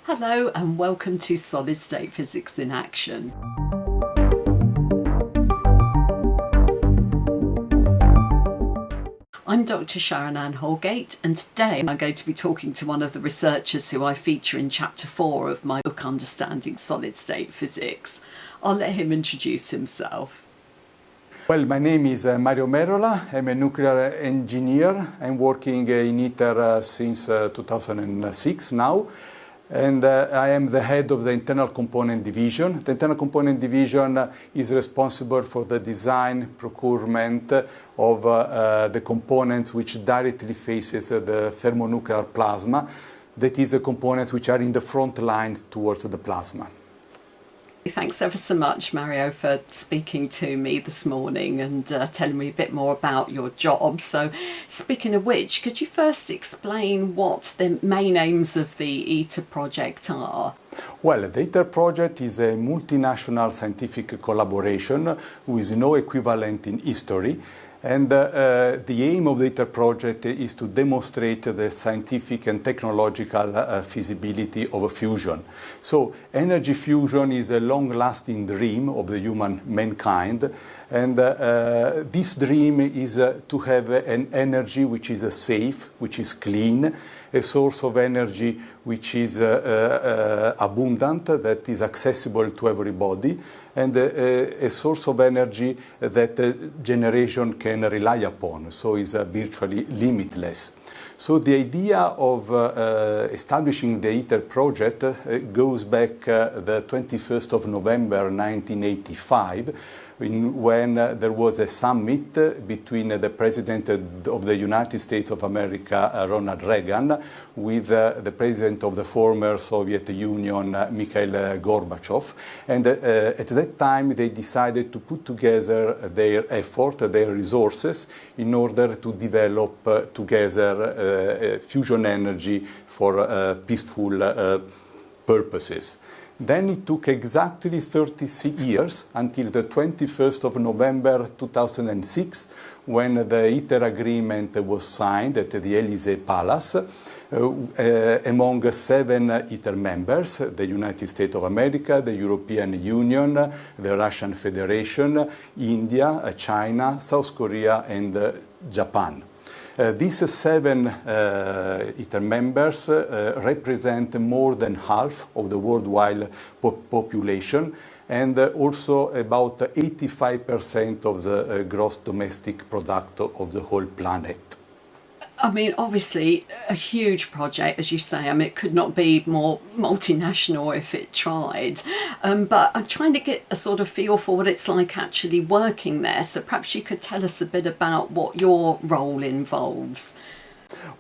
Hello and welcome to Solid State Physics in Action. I'm Dr. Sharon Ann Holgate, and today I'm going to be talking to one of the researchers who I feature in Chapter 4 of my book Understanding Solid State Physics. I'll let him introduce himself. Well, my name is Mario Merola. I'm a nuclear engineer. I'm working in ITER since 2006 now. And I am the head of the Internal Component Division. The Internal Component Division is responsible for the design, procurement of the components which directly faces the thermonuclear plasma. That is the components which are in the front line towards the plasma. Thanks ever so much, Mario, for speaking to me this morning and telling me a bit more about your job. So, speaking of which, could you first explain what the main aims of the ITER project are? Well, the ITER project is a multinational scientific collaboration with no equivalent in history. And the aim of the ITER project is to demonstrate the scientific and technological feasibility of fusion. So energy fusion is a long-lasting dream of the mankind. And this dream is to have an energy which is safe, which is clean, a source of energy which is abundant, that is accessible to everybody, and a source of energy that generation can rely upon, so is virtually limitless. So the idea of establishing the ITER project goes back the 21st of November 1985, when there was a summit between the President of the United States of America, Ronald Reagan, with the President of the former Soviet Union, Mikhail Gorbachev. And at that time, they decided to put together their effort, their resources, in order to develop together fusion energy for peaceful purposes. Then it took exactly 36 years until the 21st of November 2006, when the ITER agreement was signed at the Elysee Palace among 7 ITER members: the United States of America, the European Union, the Russian Federation, India, China, South Korea, and Japan. These 7 ITER members represent more than half of the worldwide population, and also about 85% of the gross domestic product of the whole planet. I mean, obviously, a huge project, as you say. I mean, it could not be more multinational if it tried. But I'm trying to get a sort of feel for what it's like actually working there. So perhaps you could tell us a bit about what your role involves.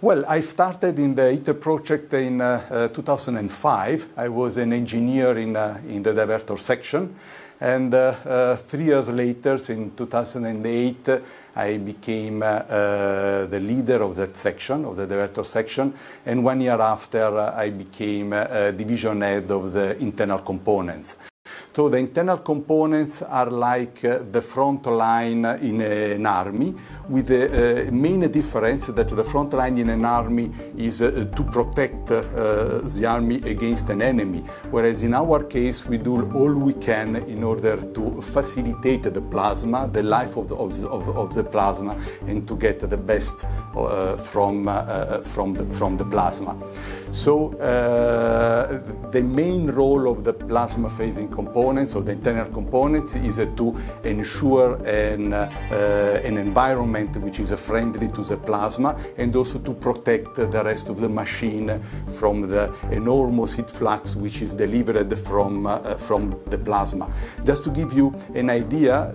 Well, I started in the ITER project in 2005. I was an engineer in the divertor section. And 3 years later, in 2008, I became the leader of that section, of the divertor section. And 1 year after, I became division head of the internal components. So the internal components are like the front line in an army, with the main difference that the front line in an army is to protect the army against an enemy, whereas in our case we do all we can in order to facilitate the plasma, the life of the plasma, and to get the best from the plasma. So the main role of the plasma phasing components, of the internal components, is to ensure an environment which is friendly to the plasma, and also to protect the rest of the machine from the enormous heat flux which is delivered from the plasma. Just to give you an idea,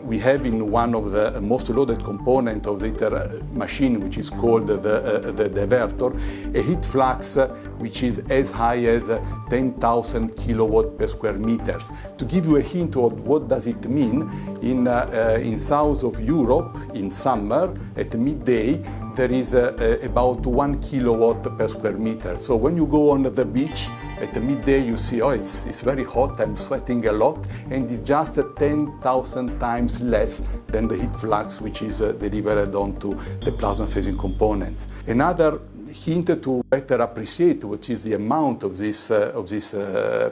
we have in one of the most loaded components of the ITER machine, which is called the divertor, a heat flux which is as high as 10,000 kilowatt per square meters. To give you a hint of what does it mean, in south of Europe, in summer, at midday, there is about 1 kilowatt per square meter. So when you go on the beach at midday, you see, oh, it's very hot, I'm sweating a lot, and it's just 10,000 times less than the heat flux which is delivered onto the plasma phasing components. Another hint to better appreciate what is the amount of this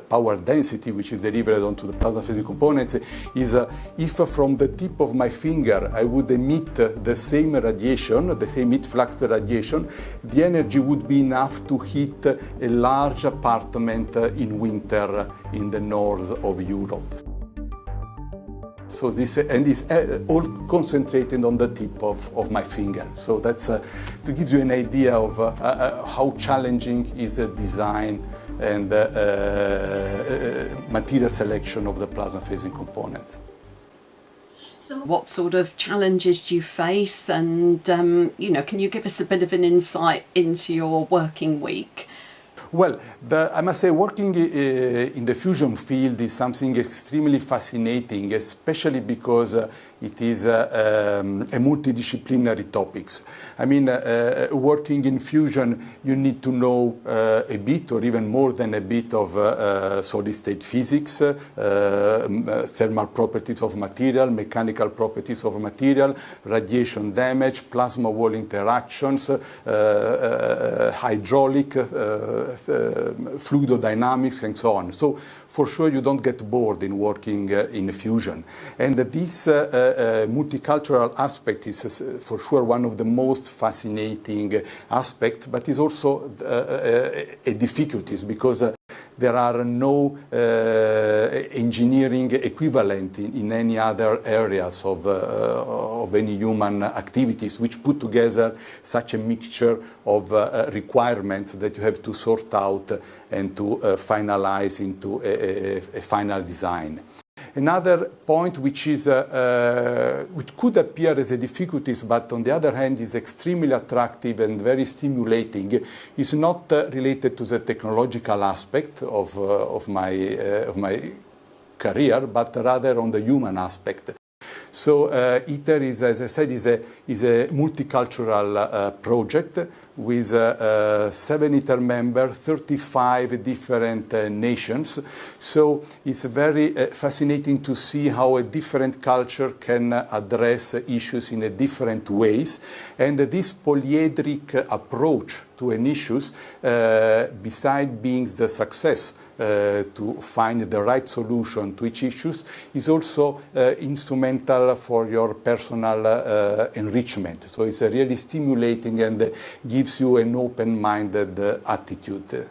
power density which is delivered onto the plasma phasing components is if from the tip of my finger I would emit the same radiation, the same heat flux radiation, the energy would be enough to heat a large apartment in winter in the north of Europe. So this is all concentrated on the tip of my finger. So that's to give you an idea of how challenging is the design and material selection of the plasma phasing components. So what sort of challenges do you face, and can you give us a bit of an insight into your working week? Well, I must say working in the fusion field is something extremely fascinating, especially because it is a multidisciplinary topics. I mean, working in fusion, you need to know a bit or even more than a bit of solid-state physics, thermal properties of material, mechanical properties of material, radiation damage, plasma wall interactions, hydraulic, fluidodynamics, and so on. So for sure you don't get bored in working in fusion. And this multicultural aspect is for sure one of the most fascinating aspects, but is also a difficulties because there are no engineering equivalent in any other areas of any human activities, which put together such a mixture of requirements that you have to sort out and to finalize into a final design. Another point which could appear as a difficulty, but on the other hand is extremely attractive and very stimulating, is not related to the technological aspect of my career, but rather on the human aspect. So ITER is, as I said, is a multicultural project with 7 ITER members, 35 different nations. So it's very fascinating to see how a different culture can address issues in a different ways. And this polyhedric approach to an issues, besides being the success to find the right solution to each issues, is also instrumental for your personal enrichment. So it's really stimulating and gives you an open-minded attitude.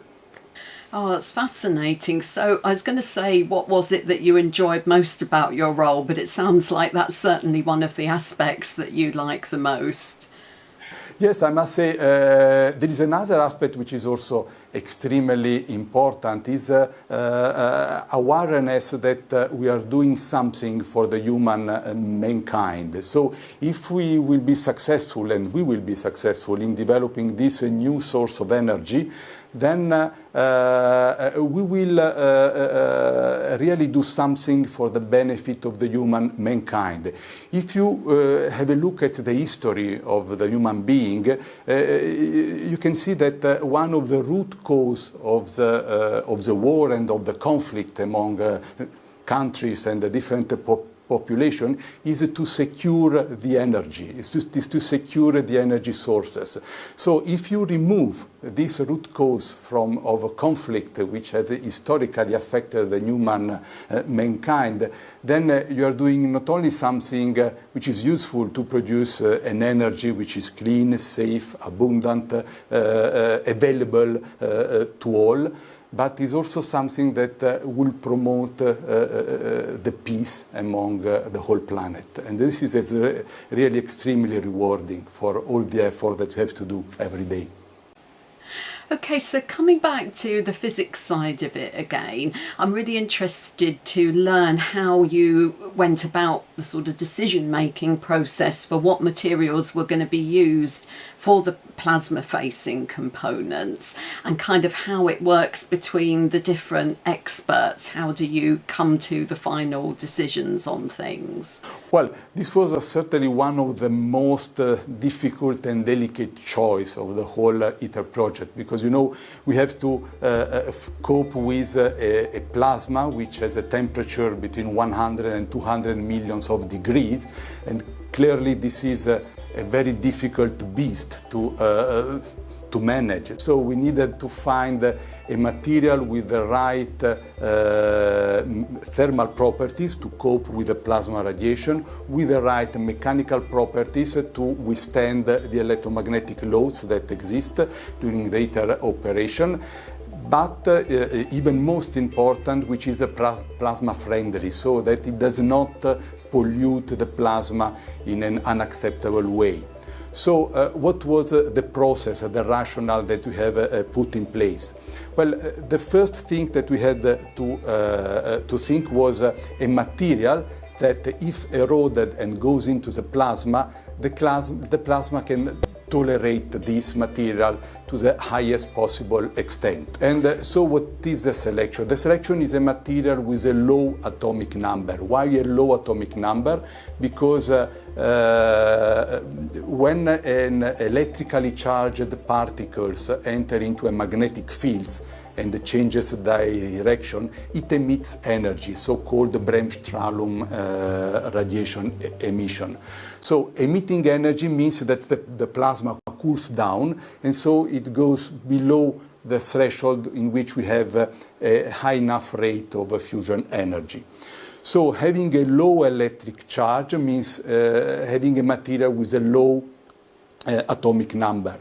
Oh, it's fascinating. So I was going to say, what was it that you enjoyed most about your role? But it sounds like that's certainly one of the aspects that you like the most. Yes, I must say there is another aspect which is also extremely important, is awareness that we are doing something for the human mankind. So if we will be successful, and we will be successful in developing this new source of energy, then we will really do something for the benefit of the human mankind. If you have a look at the history of the human being, you can see that one of the root cause of the war and of the conflict among countries and the different population is to secure the energy, is to secure the energy sources. So if you remove this root cause of a conflict which has historically affected the human mankind, then you are doing not only something which is useful to produce an energy which is clean, safe, abundant, available to all, but is also something that will promote the peace among the whole planet. And this is really extremely rewarding for all the effort that you have to do every day. Okay, so coming back to the physics side of it again, I'm really interested to learn how you went about the sort of decision-making process for what materials were going to be used for the plasma-facing components, and kind of how it works between the different experts. How do you come to the final decisions on things? Well, this was certainly one of the most difficult and delicate choice of the whole ITER project, because we have to cope with a plasma which has a temperature between 100 and 200 millions of degrees, and clearly this is a very difficult beast to to manage. So we needed to find a material with the right thermal properties to cope with the plasma radiation, with the right mechanical properties to withstand the electromagnetic loads that exist during the ITER operation. But even most important, which is plasma friendly, so that it does not pollute the plasma in an unacceptable way. So what was the process, the rationale that we have put in place? Well, the first thing that we had to think was a material that if eroded and goes into the plasma can tolerate this material to the highest possible extent. And so what is the selection? The selection is a material with a low atomic number. Why a low atomic number? Because when an electrically charged particles enter into a magnetic field and changes direction, it emits energy, so-called Bremsstrahlung radiation emission. So emitting energy means that the plasma cools down, and so it goes below the threshold in which we have a high enough rate of fusion energy. So having a low electric charge means having a material with a low atomic number.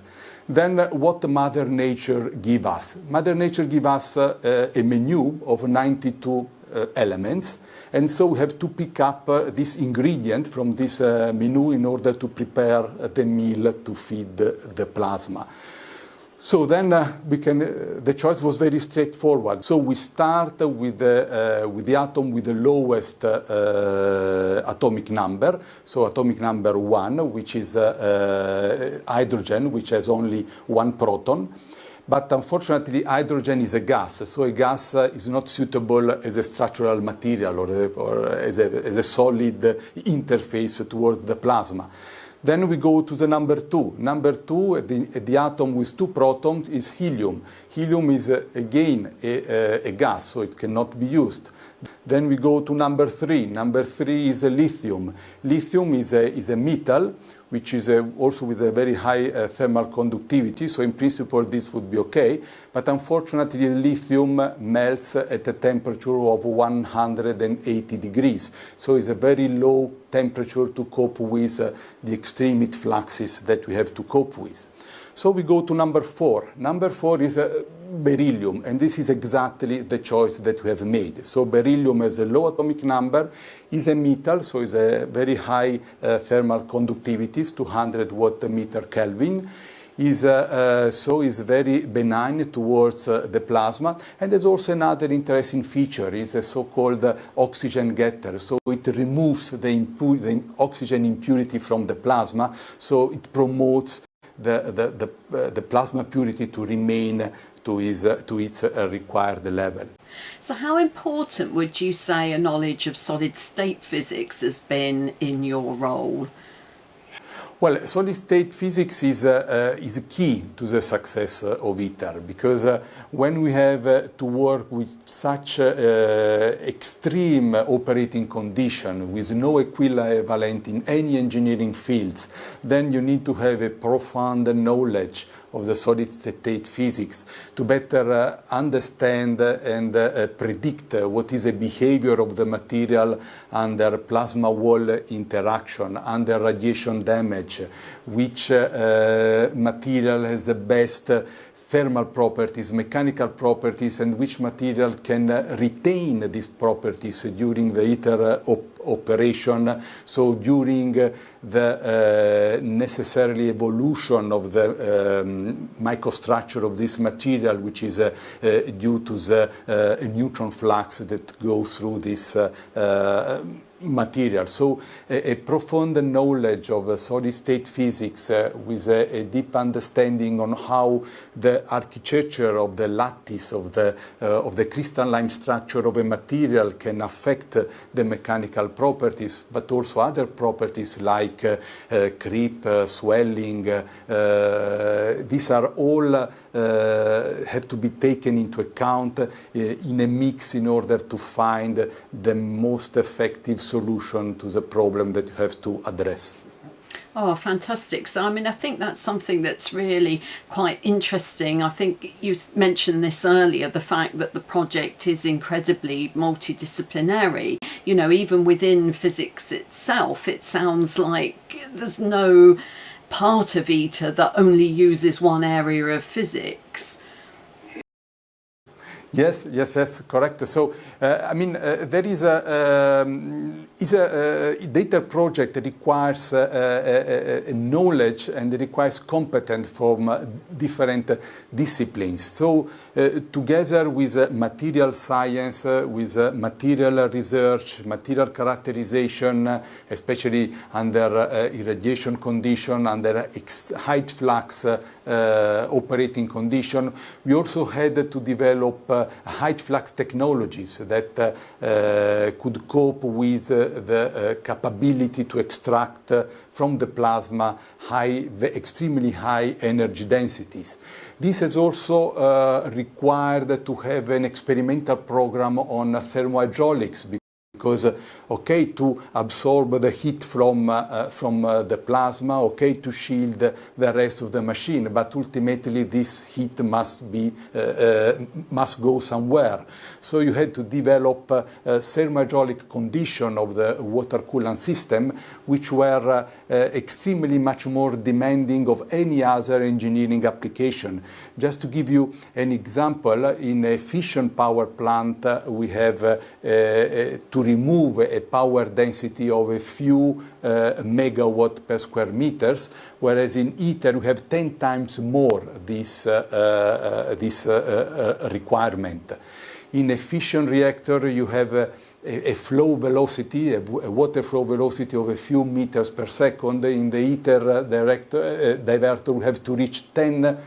Then what Mother Nature gives us? Mother Nature gives us a menu of 92 elements, and so we have to pick up this ingredient from this menu in order to prepare the meal to feed the plasma. So then the choice was very straightforward. So we start with the atom with the lowest atomic number, so atomic number 1, which is hydrogen, which has only 1 proton. But unfortunately, hydrogen is a gas, so a gas is not suitable as a structural material or as a solid interface toward the plasma. Then we go to the number 2. Number 2, the atom with 2 protons is helium. Helium is again a gas, so it cannot be used. Then we go to number 3. Number 3 is lithium. Lithium is a metal, which is also with a very high thermal conductivity, so in principle this would be okay, but unfortunately lithium melts at a temperature of 180 degrees, so it's a very low temperature to cope with the extreme heat fluxes that we have to cope with. So we go to number 4. Number 4 is beryllium, and this is exactly the choice that we have made. So beryllium has a low atomic number, is a metal, so it's a very high thermal conductivity, 200 watt-meter Kelvin. So is very benign towards the plasma, and there's also another interesting feature, is a so-called oxygen getter. So it removes the oxygen impurity from the plasma, so it promotes the plasma purity to remain to its required level. So how important would you say a knowledge of solid-state physics has been in your role? Well, solid-state physics is key to the success of ITER, because when we have to work with such extreme operating condition with no equivalent in any engineering fields, then you need to have a profound knowledge of the solid-state physics to better understand and predict what is the behavior of the material under plasma wall interaction, under radiation damage, which material has the best thermal properties, mechanical properties, and which material can retain these properties during the ITER operation. So during the necessarily evolution of the microstructure of this material, which is due to the neutron flux that goes through this material. So a profound knowledge of solid-state physics with a deep understanding on how the architecture of the lattice of the crystalline structure of a material can affect the mechanical properties, but also other properties like creep, swelling. These are all have to be taken into account in a mix in order to find the most effective solution to the problem that you have to address. Oh, fantastic. So, I mean, I think that's something that's really quite interesting. I think you mentioned this earlier, the fact that the project is incredibly multidisciplinary. You know, even within physics itself, it sounds like there's no part of ITER that only uses one area of physics. Yes, yes, that's correct. So, I mean, there is a data project that requires knowledge and requires competence from different disciplines. So, together with material science, with material research, material characterization, especially under irradiation condition, under high flux operating condition, we also had to develop high flux technologies that could cope with the capability to extract from the plasma extremely high energy densities. This has also required to have an experimental program on thermohydraulics, because okay to absorb the heat from the plasma, okay to shield the rest of the machine, but ultimately this heat must go somewhere. So you had to develop thermohydraulic condition of the water coolant system, which were extremely much more demanding of any other engineering application. Just to give you an example, in a fission power plant, we have to remove a power density of a few megawatt per square meters, whereas in ITER we have 10 times more this requirement. In a fission reactor you have a flow velocity, a water flow velocity of a few meters per second. In the ITER divertor we have to reach 10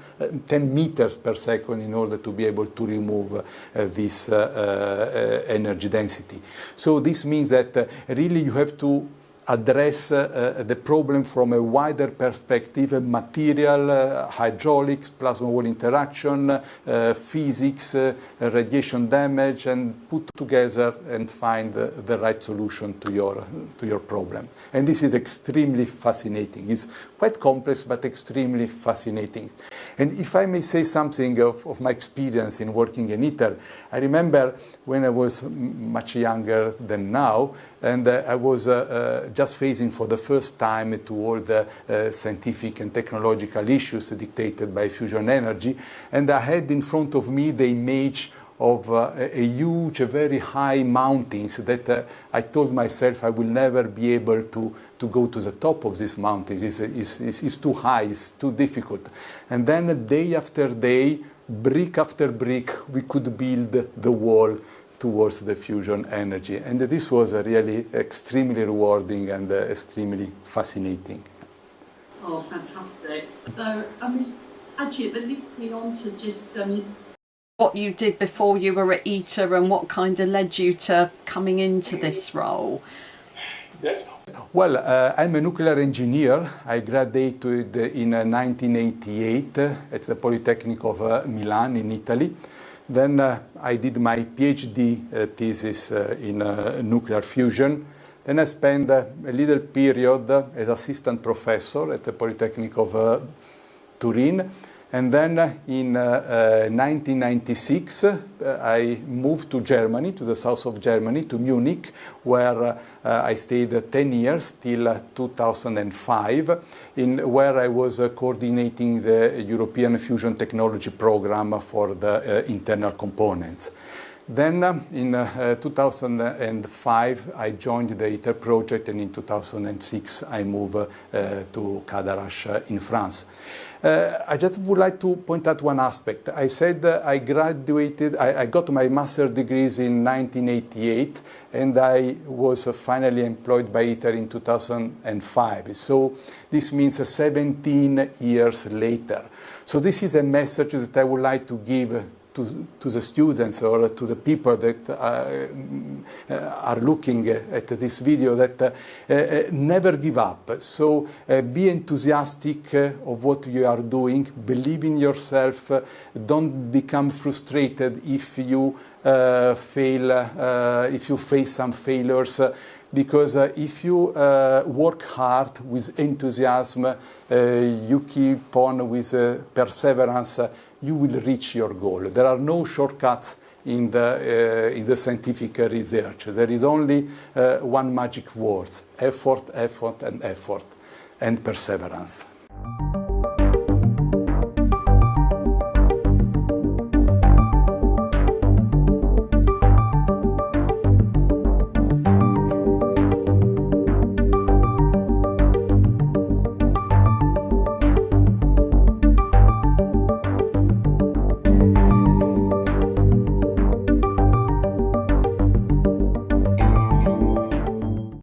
meters per second in order to be able to remove this energy density. So this means that really you have to address the problem from a wider perspective: material, hydraulics, plasma wall interaction, physics, radiation damage, and put together and find the right solution to your problem. And this is extremely fascinating. It's quite complex, but extremely fascinating. And if I may say something of my experience in working in ITER, I remember when I was much younger than now, and I was just facing for the first time to all the scientific and technological issues dictated by fusion energy, and I had in front of me the image of a huge, very high mountains that I told myself I will never be able to go to the top of these mountains. It's too high, it's too difficult. And then day after day, brick after brick, we could build the wall towards the fusion energy. And this was really extremely rewarding and extremely fascinating. Oh, fantastic. So, I mean, actually, that leads me on to just what you did before you were at ITER and what kind of led you to coming into this role. Yes. Well, I'm a nuclear engineer. I graduated in 1988 at the Polytechnic of Milan in Italy. Then I did my PhD thesis in nuclear fusion. Then I spent a little period as assistant professor at the Polytechnic of Turin. And then in 1996, I moved to Germany, to the south of Germany, to Munich, where I stayed 10 years till 2005, where I was coordinating the European Fusion Technology Program for the internal components. Then in 2005, I joined the ITER project, and in 2006, I moved to Cadarache in France. I just would like to point out one aspect. I said I got my master's degrees in 1988, and I was finally employed by ITER in 2005. So this means 17 years later. So this is a message that I would like to give to the students or to the people that are looking at this video, that never give up. So be enthusiastic of what you are doing, believe in yourself, don't become frustrated if you fail, if you face some failures. because if you work hard with enthusiasm, you keep on with perseverance, you will reach your goal. There are no shortcuts in the scientific research. There is only one magic word: effort, effort, and effort, and perseverance.